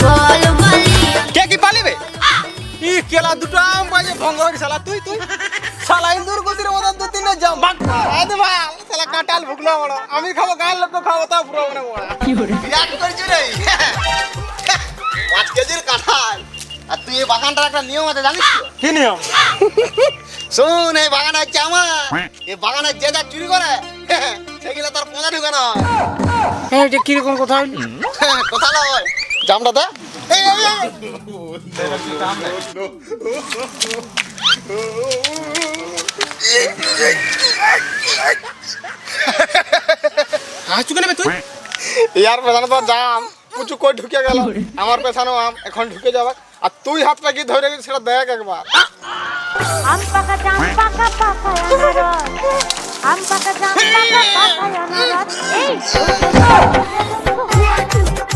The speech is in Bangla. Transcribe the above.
ফল বলি কে কি পালিবে ই কেলা দুটো আম বাজে ভঙ্গরি শালা তুই শালা ইন্দুর গতির মতন দু তিনটা জাম বাক আদে ভাই শালা কাটাল ভুগলো বড় আমি খাবো গায়ের লোক খাবো তা পুরো মানে বড় কি করে বিরাট করছিস রে 5 কেজির কাঁঠাল আর তুই এই বাগানটার একটা নিয়ম আছে জানিস তো কি নিয়ম শোন এই বাগান হচ্ছে আমার এই বাগানে যে যা চুরি করে সেগুলো তার পোঁজা ঢুকে না হ্যাঁ এটা কিরকম কথা হইল কথা নয় জামটা দে এই হাসু কেন তুই ইয়ার পেছনে তো জাম পুচু কই ঢুকে গেল আমার পেছনে আম এখন ঢুকে যাবে আর তুই হাতটা কি ধরে গেছিস সেটা দেখ একবার আম পাকা জাম পাকা পাকা আনারস আম পাকা জাম পাকা পাকা আনারস এই